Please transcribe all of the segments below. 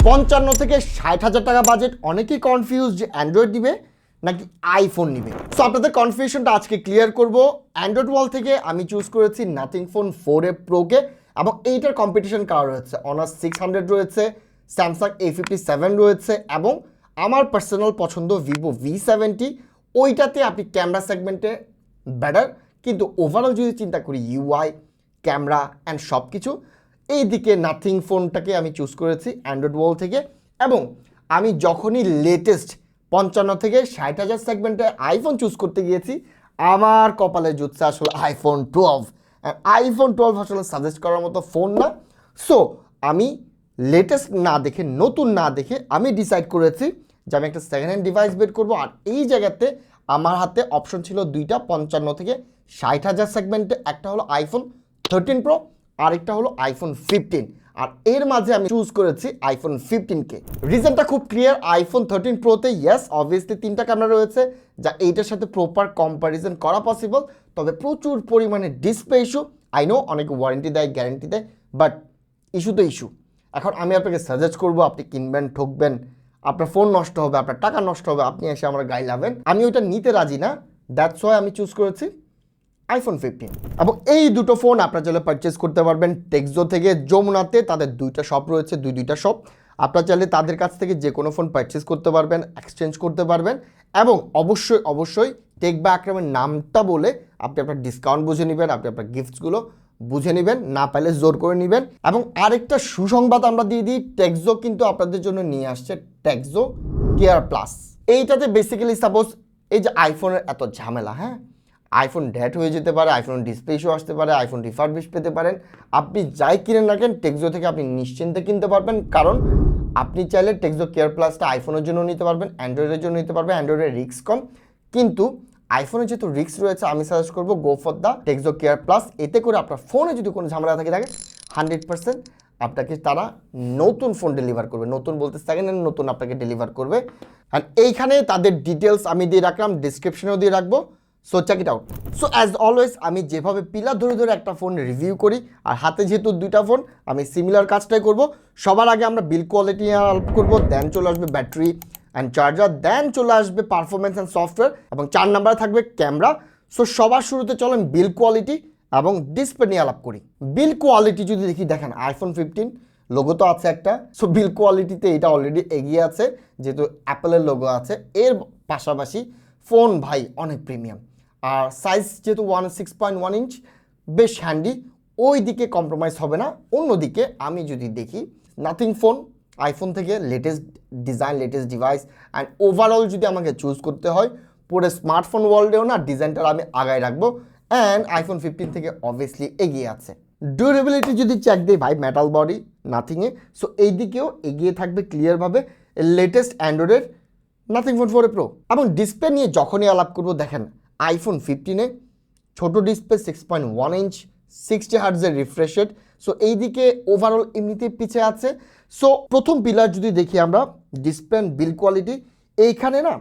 55 থেকে 60,000 টাকা বাজেট, অনেকেই কনফিউজ যে অ্যান্ড্রয়েড দিবে নাকি আইফোন নিবে। সো আপনাদের কনফিউশনটা আজকে ক্লিয়ার করব। অ্যান্ড্রয়েড ওয়াল থেকে আমি চুজ করেছি নাথিং ফোন 4a প্রোকে, এবং এইটার কম্পিটিশন কার রয়েছে, অনার 600 রয়েছে, স্যামসাং A57 রয়েছে, এবং আমার পার্সোনাল পছন্দ ভিভো V70। ওইটাতে আপনি ক্যামেরা সেগমেন্টে বেটার, কিন্তু ওভারঅল যদি চিন্তা করি ইউআই, ক্যামেরা অ্যান্ড সব কিছু, এই দিকে নাথিং ফোনটাকে আমি চুজ করেছি অ্যান্ড্রয়েড ওয়াল থেকে। এবং আমি যখনই লেটেস্ট 55 থেকে 60,000 সেগমেন্টে আইফোন চুজ করতে গিয়েছি, আমার কপালে জুটছে আসলে আইফোন 12। আইফোন 12 আসলে সাজেস্ট করার মতো ফোন না। সো আমি লেটেস্ট না দেখে, নতুন না দেখে আমি ডিসাইড করেছি যে আমি একটা সেকেন্ড হ্যান্ড ডিভাইস বের করবো। আর এই জায়গাতে আমার হাতে অপশন ছিল দুইটা, 55 থেকে 60,000 সেগমেন্টে। একটা হলো আইফোন 13 প্রো, আরেকটা হলো আইফোন 15। আর এর মাঝে আমি চুজ করেছি আইফোন 15কে। রিজনটা খুব ক্লিয়ার। আইফোন 13 প্রোতে ইয়েস অবভিয়াসলি 3টা ক্যামেরা রয়েছে, যা এইটার সাথে প্রপার কম্প্যারিজন করা পসিবল, তবে প্রচুর পরিমাণে ডিসপ্লে ইস্যু। আই নো অনেকে ওয়ারেন্টি দেয়, গ্যারেন্টি দেয়, বাট ইস্যু তো ইস্যু। এখন আমি আপনাকে সাজেস্ট করবো, আপনি কিনবেন, ঠকবেন, আপনার ফোন নষ্ট হবে, আপনার টাকা নষ্ট হবে, আপনি এসে আমার গায়ে লাভেন, আমি ওইটা নিতে রাজি না। দ্যাটস ওয়াই আমি চুজ করেছি আইফোন 15। এবং এই দুটো ফোন আপনারা চাইলে পারচেস করতে পারবেন টেক্সো থেকে। যমুনাতে তাদের দুইটা শপ রয়েছে, দুইটা শপ। আপনারা চাইলে তাদের কাছ থেকে যে কোনো ফোন পারচেস করতে পারবেন, এক্সচেঞ্জ করতে পারবেন। এবং অবশ্যই টেক বা আকরামের নামটা বলে আপনি আপনার ডিসকাউন্ট বুঝে নেবেন, আপনি আপনার গিফটসগুলো বুঝে নেবেন, না পাইলে জোর করে নেবেন। এবং আরেকটা সুসংবাদ আমরা দিয়ে দিই, টেক্সো কিন্তু আপনাদের জন্য নিয়ে আসছে টেক্সো কেয়ার প্লাস। এইটাতে বেসিক্যালি সাপোজ এই যে আইফোনের এত ঝামেলা, হ্যাঁ, আইফোন ডেট হয়ে যেতে পারে, আইফোন ডিসপ্লে ইস্যু আসতে পারে, আইফোন রিফারবিশ পেতে পারেন, আপনি যাই কিনেন না কেন টেক্সো থেকে আপনি নিশ্চিন্তে কিনতে পারবেন। কারণ আপনি চাইলে টেক্সো কেয়ার প্লাসটা আইফোনের জন্য নিতে পারবেন, অ্যান্ড্রয়েডের জন্য নিতে পারবেন। অ্যান্ড্রয়েডের রিস্ক কম, কিন্তু আইফোনে যেহেতু রিস্ক রয়েছে, আমি সাজেস্ট করবো go for the Texo Care Plus. এতে করে আপনার ফোনে যদি কোনো ঝামেলা থাকে 100% আপনাকে তারা নতুন ফোন ডেলিভার করবে। নতুন বলতে সেকেন্ড হ্যান্ড নতুন আপনাকে ডেলিভার করবে। আর এইখানে তাদের ডিটেলস আমি দিয়ে রাখলাম, ডিসক্রিপশনেও দিয়ে রাখবো। So check it out. So as always আমি যেভাবে পিলার ধরে ধরে একটা ফোন রিভিউ করি, আর হাতে যেহেতু দুইটা ফোন, আমি সিমিলার কাজটাই করব। সবার আগে আমরা বিল কোয়ালিটি নিয়ে আলোচনা করবো, দেন চলে আসবে ব্যাটারি অ্যান্ড চার্জার, দেন চলে আসবে পারফরমেন্স অ্যান্ড সফটওয়্যার, এবং 4 নাম্বারে থাকবে ক্যামেরা। সো সবার শুরুতে চলেন বিল কোয়ালিটি এবং ডিসপ্লে নিয়ে আলাপ করি। বিল কোয়ালিটি যদি দেখেন আইফোন 15 লোগো তো আছে একটা। সো বিল কোয়ালিটিতে এটা অলরেডি এগিয়ে আছে, যেহেতু অ্যাপেলের লোগো আছে। এর পাশাপাশি ফোন ভাই অনেক প্রিমিয়াম, আর সাইজ যেহেতু 6.1 ইঞ্চ, বেশ হ্যান্ডি, ওই দিকে কম্প্রোমাইজ হবে না। অন্যদিকে আমি যদি দেখি নাথিং ফোন আইফোন থেকে latest design, latest device, and overall যদি আমাকে চুজ করতে হয় পুরো স্মার্টফোন ওয়ার্ল্ডেও না ডিজাইনটা আমি আগায় রাখবো, অ্যান্ড আইফোন 15 থেকে অবভিয়াসলি এগিয়ে আছে। ডিউরেবিলিটি যদি চেক দিই ভাই, মেটাল বডি নাথিংয়ে, সো এই দিকেও এগিয়ে থাকবে ক্লিয়ারভাবে লেটেস্ট অ্যান্ড্রয়েডের নাথিং ফোন 4a প্রো। এবং ডিসপ্লে নিয়ে যখনই আলাপ করবো, দেখেন আইফোন 15-এ ছোটো ডিসপ্লে 6.1 ইঞ্চ, 60 হার্টজের রিফ্রেশ রেট। সো এই দিকে ওভারঅল এমনিতেই পিছিয়ে আছে। সো প্রথম পিলার যদি দেখি আমরা ডিসপ্লে অ্যান্ড বিল কোয়ালিটি, এইখানে না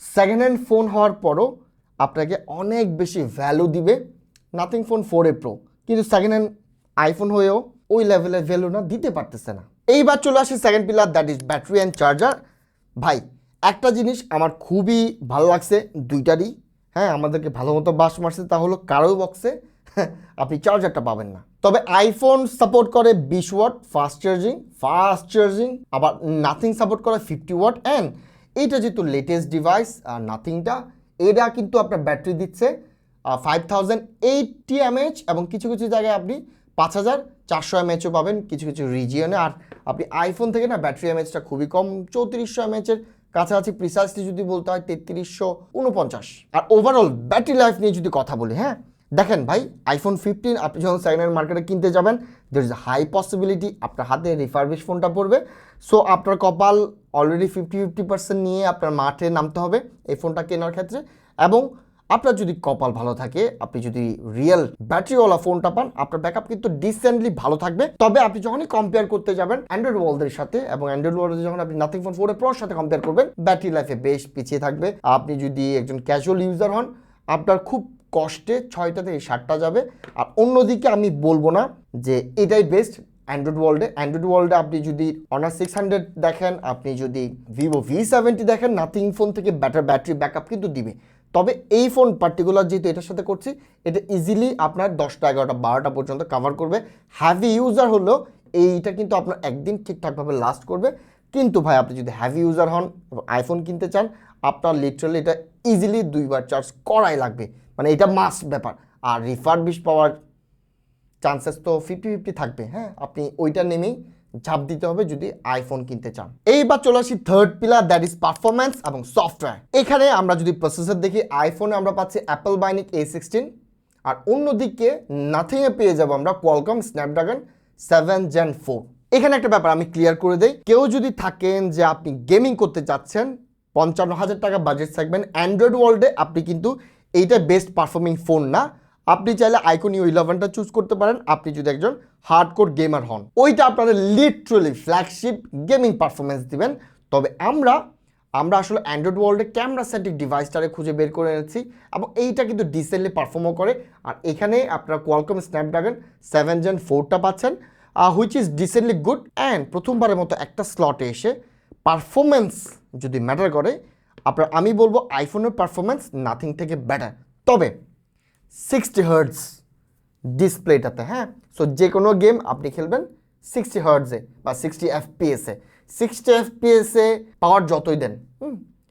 সেকেন্ড হ্যান্ড ফোন হওয়ার পরও আপনাকে অনেক বেশি ভ্যালু দিবে নাথিং ফোন 4a প্রো, কিন্তু সেকেন্ড হ্যান্ড আইফোন হয়েও ওই লেভেলের ভ্যালু না দিতে পারতেছে না। এইবার চলে আসে second pillar, that is battery and charger. ভাই একটা জিনিস আমার খুবই ভালো লাগছে দুইটারই, হ্যাঁ, আমাদেরকে ভালো মতো বাস মারছে, তা হলো কারো বক্সে আপনি চার্জারটা পাবেন না। তবে আইফোন সাপোর্ট করে 20 ওয়াট ফাস্ট চার্জিং, আবার নাথিং সাপোর্ট করে 50 ওয়াট। অ্যান্ড এইটা যেহেতু লেটেস্ট ডিভাইস, আর নাথিংটা এটা কিন্তু আপনার ব্যাটারি দিচ্ছে 5080 mAh, এবং কিছু কিছু জায়গায় আপনি 5400 mAhও পাবেন কিছু কিছু রিজিয়নে। আর আপনি আইফোন থেকে না ব্যাটারি এমএচটা খুবই কম, 3400 mAh-এর কাছাকাছি, প্রিসাইসলি যদি বলতে হয় 3349। আর ওভারঅল ব্যাটারি লাইফ নিয়ে যদি কথা বলি, হ্যাঁ, দেখেন ভাই আইফোন 15 আপনি যখন সেকেন্ড হ্যান্ড মার্কেটে কিনতে যাবেন, দের ইজ হাই পসিবিলিটি আপনার হাতে রিফারবিশ ফোনটা পড়বে। সো আপনার কপাল অলরেডি 50% নিয়ে আপনার মাঠে নামতে হবে এই ফোনটা কেনার ক্ষেত্রে। এবং আপনার যদি কপাল ভালো থাকে, আপনি যদি রিয়েল ব্যাটারিওয়ালা ফোনটা পান, আপনার ব্যাকআপ কিন্তু ডিসেন্টলি ভালো থাকবে। তবে আপনি যখনই কম্পেয়ার করতে যাবেন অ্যান্ড্রয়েড ওয়ার্ল্ডের সাথে, এবং অ্যান্ড্রয়েড ওয়ার্ল্ডে যখন আপনি নাথিং ফোন 4a প্রোর সাথে কম্পেয়ার করবেন, ব্যাটারি লাইফে বেশ পিছিয়ে থাকবে। আপনি যদি একজন ক্যাজুয়াল ইউজার হন, আপনার খুব কষ্টে 6টা থেকে 7টা যাবে। আর অন্যদিকে আমি বলবো না যে এটাই বেস্ট, অ্যান্ড্রয়েড ওয়ার্ল্ডে আপনি যদি অনার 600 দেখেন, আপনি যদি ভিভো V70 দেখেন, নাথিং ফোন থেকে বেটার ব্যাটারি ব্যাকআপ কিন্তু দিবে। তবে এই ফোন পার্টিকুলার যেহেতু এটার সাথে করছি, এটা ইজিলি আপনার 10টা 11টা 12টা পর্যন্ত কাভার করবে। হ্যাভি ইউজার হলেও এইটা কিন্তু আপনার একদিন ঠিকঠাকভাবে লাস্ট করবে। কিন্তু ভাই আপনি যদি হ্যাভি ইউজার হন এবং আইফোন কিনতে চান, আপনার লিটারালি এটা ইজিলি 2বার চার্জ করাই লাগবে, মানে এটা মাস্ট ব্যাপার। আর রিফারবিশ পাওয়ার চান্সেস তো 50-50 থাকবে। হ্যাঁ, আপনি ওইটা নেমেই ঝাঁপ দিতে হবে যদি আইফোন কিনতে চান। এইবার চলে আসি third pillar, that is performance এবং সফটওয়্যার। এখানে আমরা যদি প্রসেসর দেখি, আইফোনে আমরা পাচ্ছি অ্যাপল বাইনিক A16, আর অন্যদিকে নাথিংয়ে পেয়ে যাবো আমরা কোয়ালকম স্ন্যাপড্রাগন 7 Gen 4। এখানে একটা ব্যাপার আমি ক্লিয়ার করে দেই, কেউ যদি থাকেন যে আপনি গেমিং করতে চাচ্ছেন 55,000 টাকা বাজেট সেগমেন্ট, অ্যান্ড্রয়েড ওয়ার্ল্ডে আপনি কিন্তু এইটা বেস্ট পারফর্মিং ফোন না। আপনি চাইলে আইকন U11টা চুজ করতে পারেন, আপনি যদি একজন হার্ডকোর গেমার হন। ওইটা আপনাদের লিটারালি ফ্ল্যাগশিপ গেমিং পারফরমেন্স দিবেন। তবে আমরা আসলে অ্যান্ড্রয়েড ওয়ার্ল্ডে ক্যামেরা সেন্ট্রিক ডিভাইসটারে খুঁজে বের করে এনেছি এবং এইটা কিন্তু ডিসেন্টলি পারফর্মও করে। আর এখানে আপনারা কোয়ালকম স্ন্যাপড্রাগন 7 Gen 4টা পাচ্ছেন, which is decently good. And প্রথমবারের মতো একটা স্লটে এসে পারফরমেন্স যদি ম্যাটার করে, আমি বলবো আইফোনের পারফরমেন্স নাথিং থেকে বেটার। তবে 60 হার্টজ ডিসপ্লেটাতে, হ্যাঁ, সো যে কোনো গেম আপনি খেলবেন 60 হার্টজে বা 60 FPS-এ। 60 FPS-এ পাওয়ার যতই দেন,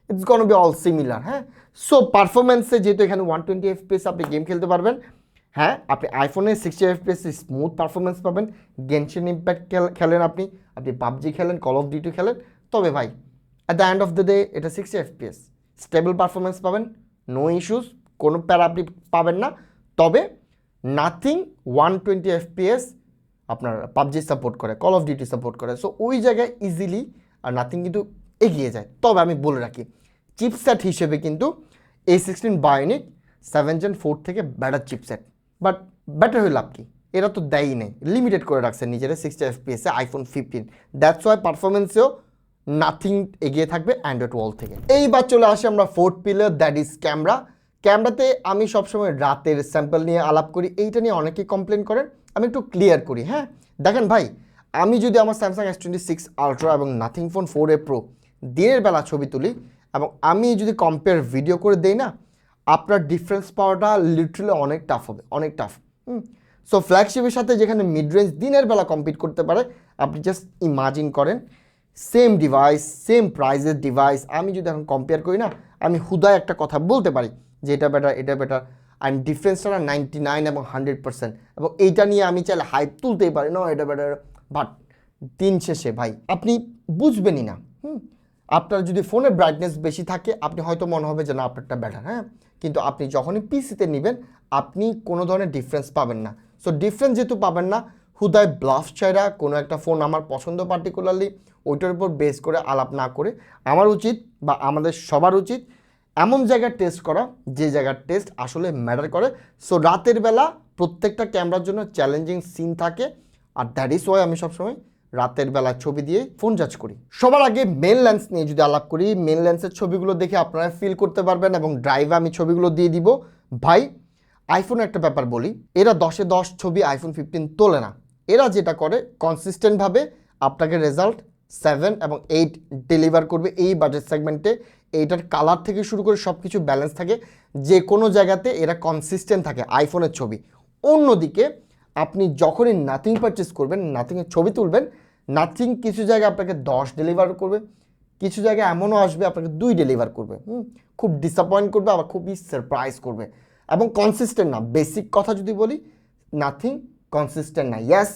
it's gonna be all similar. হ্যাঁ, সো পারফরমেন্সে যেহেতু এখানে 120 FPS আপনি গেম খেলতে পারবেন। হ্যাঁ, আপনি আইফোনে 60 FPS স্মুথ পারফরমেন্স পাবেন। গেনশন ইম্প্যাক্ট খেলেন, আপনি পাবজি খেলেন, কল অফ ডিউটি খেলেন, তবে ভাই at the end of the day এটা 60 FPS স্টেবল পারফরমেন্স পাবেন, নো ইস্যুস, কোনো প্যারা আপনি পাবেন না। তবে নাথিং 120 FPS আপনার পাবজি সাপোর্ট করে, কল অফ ডিউটি সাপোর্ট করে, সো ওই জায়গায় ইজিলি আর নাথিং কিন্তু এগিয়ে যায়। তবে আমি বলে রাখি, চিপসেট হিসেবে কিন্তু A16 বায়োনিক 7 Gen 4 থেকে বেটার চিপসেট, বাট বেটার হয়ে লাভ কি, এরা তো দেয়ই নেই, লিমিটেড করে রাখছে নিজেরা 60 FPS-এ আইফোন 15। দ্যাটস ওয়াই পারফরমেন্সেও নাথিং এগিয়ে থাকবে অ্যান্ড্রয়েড ওয়ার্ল্ড থেকে। এইবার চলে আসি আমরা fourth pillar, that is camera. ক্যামেরাতে আমি সবসময় রাতের স্যাম্পল নিয়ে আলাপ করি, এইটা নিয়ে অনেকেই কমপ্লেন করেন, আমি একটু ক্লিয়ার করি। হ্যাঁ, দেখেন ভাই, আমি যদি আমার স্যামসাং S26 আলট্রা এবং নাথিং ফোন 4a Pro দিনের বেলা ছবি তুলি এবং আমি যদি কম্পেয়ার ভিডিও করে দেই না, আপনার ডিফারেন্স পাওয়াটা লিটারালি অনেক টাফ হবে, অনেক টাফ। সো ফ্ল্যাগশিপের সাথে যেখানে মিড রেঞ্জ দিনের বেলা কম্পিট করতে পারে, আপনি জাস্ট ইমাজিন করেন সেম ডিভাইস, সেম প্রাইজের ডিভাইস, আমি যদি এখন কম্পেয়ার করি না, আমি হুদায় একটা কথা বলতে পারি যে এটা বেটার, এটা বেটার, অ্যান্ড ডিফারেন্সটা না 99 এবং 100%। এবং এইটা নিয়ে আমি চাইলে হাইপ তুলতেই পারি, না এটা বেটার, বাট দিন শেষে ভাই আপনি বুঝবেনই না। আপনার যদি ফোনের ব্রাইটনেস বেশি থাকে, আপনি হয়তো মনে হবে যে না আপনারটা বেটার, হ্যাঁ, কিন্তু আপনি যখনই পিসিতে নেবেন আপনি কোনো ধরনের ডিফারেন্স পাবেন না। সো ডিফারেন্স যেহেতু পাবেন না, হুদায় ব্লাফ ছাড়া কোনো একটা ফোন আমার পছন্দ পার্টিকুলারলি ওইটার উপর বেস করে আলাপ না করে, আমার উচিত বা আমাদের সবার উচিত এমন জায়গায় টেস্ট করা যে জায়গার টেস্ট আসলে ম্যাটার করে। সো রাতের বেলা প্রত্যেকটা ক্যামেরার জন্য চ্যালেঞ্জিং সিন থাকে, আর দ্যাট ইজ ওয়াই আমি সবসময় রাতের বেলা ছবি দিয়ে ফোন জাজ করি। সবার আগে মেন লেন্স নিয়ে যদি আলাপ করি, মেন লেন্সের ছবিগুলো দেখে আপনারা ফিল করতে পারবেন এবং ড্রাইভে আমি ছবিগুলো দিয়ে দিব। ভাই আইফোন একটা ব্যাপার বলি, এরা 10-এ 10 ছবি আইফোন 15 তোলে না। এরা যেটা করে কনসিস্টেন্টভাবে আপনাকে রেজাল্ট 7 এবং 8 ডেলিভার করবে এই বাজেট সেগমেন্টে। এইটার কালার থেকে শুরু করে সব কিছু ব্যালেন্স থাকে, যে কোনো জায়গাতে এরা কনসিস্টেন্ট থাকে আইফোনের ছবি। অন্যদিকে আপনি যখনই নাথিং পারচেস করবেন, নাথিংয়ের ছবি তুলবেন, নাথিং কিছু জায়গায় আপনাকে 10 ডেলিভার করবে, কিছু জায়গায় এমনও আসবে আপনাকে 2 ডেলিভার করবে। খুব ডিসঅ্যাপয়েন্ট করবে, আবার খুবই সারপ্রাইজ করবে এবং কনসিস্টেন্ট না। বেসিক কথা যদি বলি, নাথিং কনসিস্টেন্ট না। ইয়াস,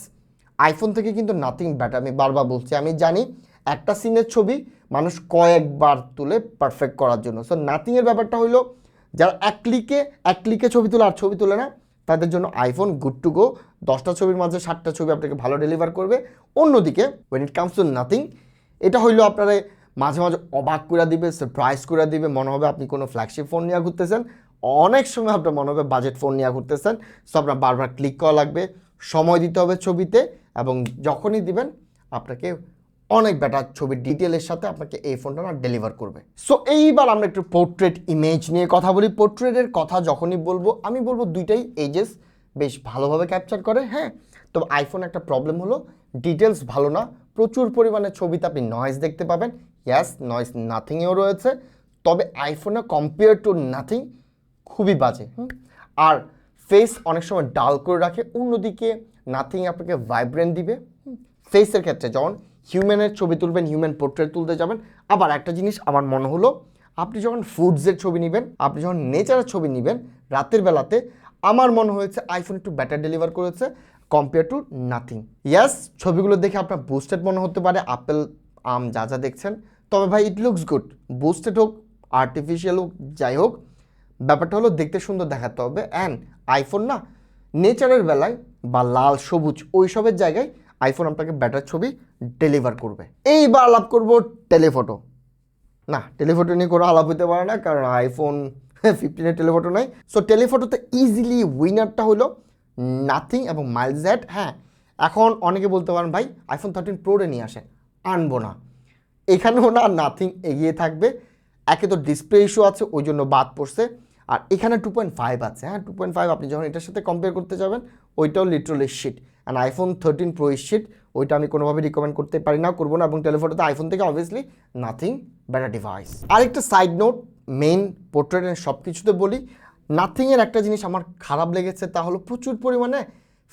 আইফোন থেকে কিন্তু নাথিং ব্যাটার, আমি বারবার বলছি। আমি জানি একটা সিনের ছবি মানুষ কয়েকবার তুলে পারফেক্ট করার জন্য। সো নাথিংয়ের ব্যাপারটা হইলো যারা এক ক্লিকে ছবি তোলে আর ছবি তোলে না, তাদের জন্য আইফোন গুড টু গো। 10টা ছবির মাঝে 7টা ছবি আপনাকে ভালো ডেলিভার করবে। অন্যদিকে when it comes to nothing, এটা হইলো আপনারা মাঝে মাঝে অবাক করে দিবে, সারপ্রাইজ করে দিবে, মনে হবে আপনি কোনো ফ্ল্যাগশিপ ফোন নিয়ে ঘুরতেছেন, অনেক সময় আপনার মনে হবে বাজেট ফোন নিয়ে ঘুরতেছেন। সো আপনার বারবার ক্লিক করা লাগবে, সময় দিতে হবে ছবিতে, এবং যখনই দিবেন আপনাকে অনেক বেটার ছবির ডিটেলের সাথে আপনাকে এই ফোনটা না ডেলিভার করবে। সো এইবার আমরা একটু পোর্ট্রেট ইমেজ নিয়ে কথা বলি। পোর্ট্রেটের কথা যখনই বলবো, আমি বলবো দুইটাই এজেস বেশ ভালোভাবে ক্যাপচার করে। হ্যাঁ, তবে আইফোন একটা প্রবলেম হলো ডিটেলস ভালো না, প্রচুর পরিমাণে ছবিতে আপনি নয়েজ দেখতে পাবেন। ইয়াস, নয়েজ নাথিংয়েও রয়েছে, তবে আইফোনে কম্পেয়ার টু নাথিং খুবই বাজে। আর ফেস অনেক সময় ডাল করে রাখে, অন্যদিকে নাথিং আপনাকে ভাইব্রেন্ট দিবে ফেসের ক্ষেত্রে। যখন হিউম্যানের ছবি তুলবেন, হিউম্যান পোর্ট্রেট তুলতে যাবেন। আবার একটা জিনিস আমার মনে হলো, আপনি যখন ফুডসের ছবি নেবেন, আপনি যখন নেচারের ছবি নেবেন রাতের বেলাতে, আমার মনে হয়েছে আইফোন একটু বেটার ডেলিভার করেছে কম্পেয়ার টু নাথিং। ইয়াস, ছবিগুলো দেখে আপনার বুস্টেড মনে হতে পারে, আপেল আম যা যা দেখছেন, তবে ভাই ইট লুকস গুড। বুস্টেড হোক, আর্টিফিশিয়াল হোক, যাই হোক, ব্যাপারটা হলো দেখতে সুন্দর দেখাতে হবে। অ্যান্ড আইফোন না নেচারের বেলায় বা লাল সবুজ ওইসবের জায়গায় আইফোন আপনাকে বেটার ছবি ডেলিভার করবে। এইবার আলাপ করবো টেলিফটো। না, টেলিফটো নিয়ে কোনো আলাপ হতে পারে না, কারণ আইফোন 15-এর টেলিফটো নাই। সো টেলিফটোতে ইজিলি উইনারটা হলো নাথিং এবং মাইল্ড জেড। হ্যাঁ, এখন অনেকে বলতে পারেন ভাই আইফোন 13 প্রোরে নিয়ে আসেন, আনবো না। এখানেও না নাথিং এগিয়ে থাকবে। একে তো ডিসপ্লে ইস্যু আছে, ওই জন্য বাদ পড়ছে। আর এখানে 2.5 আছে। হ্যাঁ, 2.5 আপনি যখন এটার সাথে কম্পেয়ার করতে যাবেন, ওইটাও literally shit. And iPhone 13 pro is shit, ওইটা আমি কোনোভাবে রিকমেন্ড করতে পারি না, করবো না। এবং টেলিফটোতে আইফোন থেকে অবভিয়াসলি নাথিং বেটার ডিভাইস। আরেকটা side note, main portrait and সব কিছুতে বলি, নাথিংয়ের একটা জিনিস আমার খারাপ লেগেছে, তা হলো প্রচুর পরিমাণে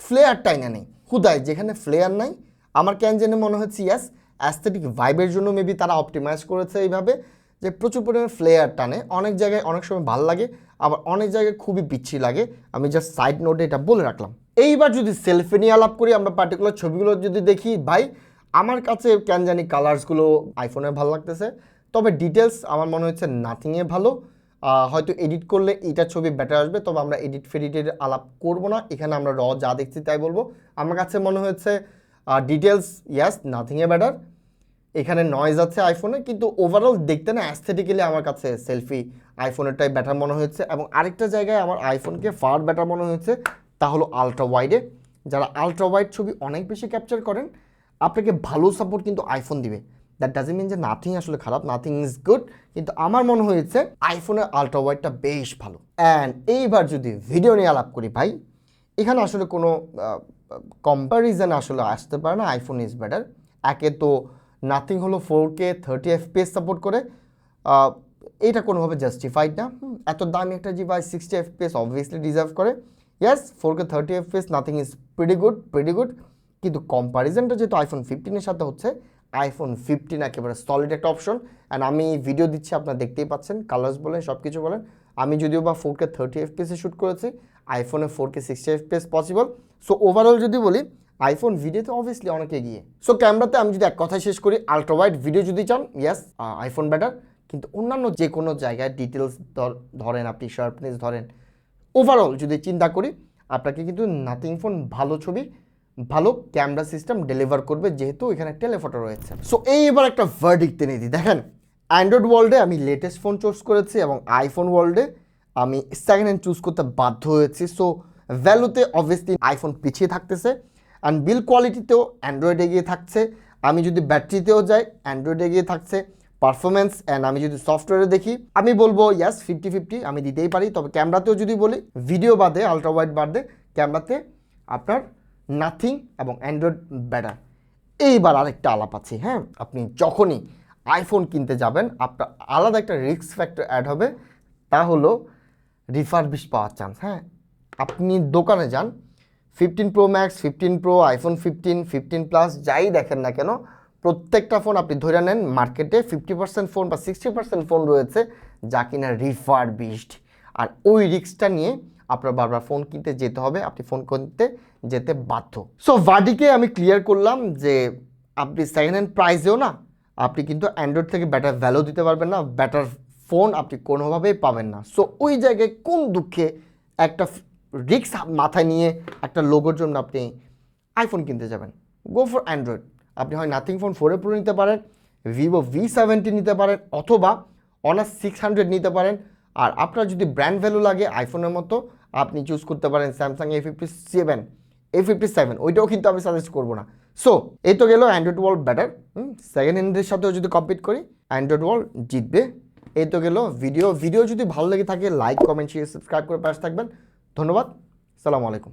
ফ্লেয়ার টাইনা নেই। হুদায় যেখানে ফ্লেয়ার নাই, আমার কেন জেনে মনে হচ্ছে ইয়াস অ্যাস্থেটিক ভাইবের জন্য মেবি তারা অপটিমাইজ করেছে এইভাবে যে প্রচুর পরিমাণে ফ্লেয়ার টানে। অনেক জায়গায় অনেক সময় ভালো লাগে, আবার অনেক জায়গায় খুবই বিচ্ছি লাগে। আমি জাস্ট সাইড নোটে এটা বলে রাখলাম। এইবার যদি সেলফি নিয়ে আলাপ করি, আমরা পার্টিকুলার ছবিগুলো যদি দেখি, ভাই আমার কাছে কেন জানি কালার্সগুলো আইফোনে ভালো লাগতেছে, তবে ডিটেলস আমার মনে হচ্ছে নাথিংয়ে ভালো। হয়তো এডিট করলে এইটার ছবি বেটার আসবে, তবে আমরা এডিট ফেডিটের আলাপ করব না, এখানে আমরা র যা দেখছি তাই বলবো। আমার কাছে মনে হয়েছে ডিটেলস ইয়াস নাথিংয়ে বেটার। এখানে নয়েজ আছে আইফোনে, কিন্তু ওভারঅল দেখতে না অ্যাস্থেটিক্যালি আমার কাছে সেলফি আইফোনেরটাই বেটার মনে হয়েছে। এবং আরেকটা জায়গায় আমার আইফোনকে ফার বেটার মনে হয়েছে, তা হলো আলট্রা ওয়াইডে। যারা আলট্রা ওয়াইড ছবি অনেক বেশি ক্যাপচার করেন, আপনাকে ভালো সাপোর্ট কিন্তু আইফোন দিবে। দ্যাট ডাজন্ট মিন যে নাথিং আসলে খারাপ, নাথিং ইজ গুড, কিন্তু আমার মনে হয়েছে আইফোনের আলট্রা ওয়াইডটা বেশ ভালো। অ্যান্ড এইবার যদি ভিডিও নিয়ে আলাপ করি, ভাই এখানে আসলে কোনো কম্প্যারিজন আসলে আসতে পারে না, আইফোন ইজ বেটার। একে তো নাথিং হলো 4K 30 FPS সাপোর্ট করে, এটা কোনোভাবে জাস্টিফাইড না। এত দামি একটা ডিভাইস 60 FPS অবভিয়াসলি ডিজার্ভ করে। ইয়াস, 4K 30 FPS nothing is pretty good, কিন্তু কম্প্যারিজনটা যেহেতু আইফোন 15-এর সাথে হচ্ছে, আইফোন 15 একেবারে সলিড একটা অপশন। অ্যান্ড আমি ভিডিও দিচ্ছি, আপনারা দেখতেই পাচ্ছেন, কালার্স বলেন সব কিছু বলেন। আমি যদিও বা 4K 30 FPS শ্যুট করেছি, আইফোনে 4K 60 FPS possible. So overall যদি বলি, আইফোন ভিডিওতে অবভিয়াসলি অনেক এগিয়ে। সো ক্যামেরাতে আমি যদি এক কথায় শেষ করি, আলট্রা ওয়াইড ভিডিও যদি চান, ইয়াস আইফোন বেটার। কিন্তু অন্যান্য যে কোনো জায়গায় ডিটেলস ধরেন, আপনি শার্পনেস ধরেন, ওভারঅল যদি চিন্তা করি, আপনাকে কিন্তু নাথিং ফোন ভালো ছবি, ভালো ক্যামেরা সিস্টেম ডেলিভার করবে, যেহেতু এখানে টেলিফটো রয়েছে। সো এইবার একটা ভার্ডিক্ট এনে দিই। দেখেন, অ্যান্ড্রয়েড ওয়ার্ল্ডে আমি লেটেস্ট ফোন চুজ করেছি এবং আইফোন ওয়ার্ল্ডে আমি সেকেন্ড হ্যান্ড চুজ করতে বাধ্য হয়েছি। সো ভ্যালুতে অবভিয়াসলি আইফোন পিছিয়ে থাকতেছে, অ্যান্ড বিল কোয়ালিটিতেও অ্যান্ড্রয়েড এগিয়ে থাকছে। আমি যদি ব্যাটারিতেও যাই, অ্যান্ড্রয়েড এগিয়ে থাকছে। পারফরমেন্স অ্যান্ড আমি যদি সফটওয়্যারে দেখি, আমি বলবো ইয়াস 50-50 আমি দিতেই পারি। তবে ক্যামেরাতেও যদি বলি, ভিডিও বাদে, আলট্রা ওয়াইড বাদে, ক্যামেরাতে আপনার নাথিং এবং অ্যান্ড্রয়েড বেটার। এইবার আরেকটা আলাপ আছে। হ্যাঁ, আপনি যখনই আইফোন কিনতে যাবেন, আপনার আলাদা একটা রিস্ক ফ্যাক্টর অ্যাড হবে, তা হলো রিফারবিশ পাওয়ার চান্স। হ্যাঁ, আপনি দোকানে যান, 15 pro max, 15 pro, iPhone 15, 15 plus যাই দেখেন না কেন, প্রত্যেকটা ফোন আপনি ধরে নেন মার্কেটে 50% ফোন বা 60% ফোন রয়েছে যা কিনা রিফারবিশড। আর ওই রিস্কটা নিয়ে আপনার বারবার ফোন কিনতে যেতে হবে, আপনি ফোন কিনতে যেতে বাধ্য। সো ভার্ডিকে আমি ক্লিয়ার করলাম যে আপনি সেকেন্ড হ্যান্ড প্রাইসেও না, আপনি কিন্তু অ্যান্ড্রয়েড থেকে বেটার ভ্যালু দিতে পারবেন না, বেটার ফোন আপনি কোনোভাবেই পাবেন না। সো ওই জায়গায় কোন দুঃখে একটা রিস্ক মাথায় নিয়ে একটা লোগোর জন্য আপনি আইফোন কিনতে যাবেন? Go for Android. আপনি হয় নাথিং ফোন 4 প্রো নিতে পারেন, ভিভো V70 নিতে পারেন, অথবা অনার 600 নিতে পারেন। আর আপনার যদি ব্র্যান্ড ভ্যালু লাগে আইফোনের মতো, আপনি চুজ করতে পারেন স্যামসাং A57, ওইটাও কিন্তু আমি সাজেস্ট করবো না। সো এই তো গেল অ্যান্ড্রয়েড ওয়ার্ল্ড বেটার। সেকেন্ড হ্যান্ডের সাথেও যদি কম্পিট করি, অ্যান্ড্রয়েড ওয়ার্ল্ড জিতবে। এই তো গেল ভিডিও যদি ভালো লেগে থাকে, লাইক, কমেন্ট, শেয়ার, সাবস্ক্রাইব করে পাশে থাকবেন। ধন্যবাদ, সালামু আলাইকুম।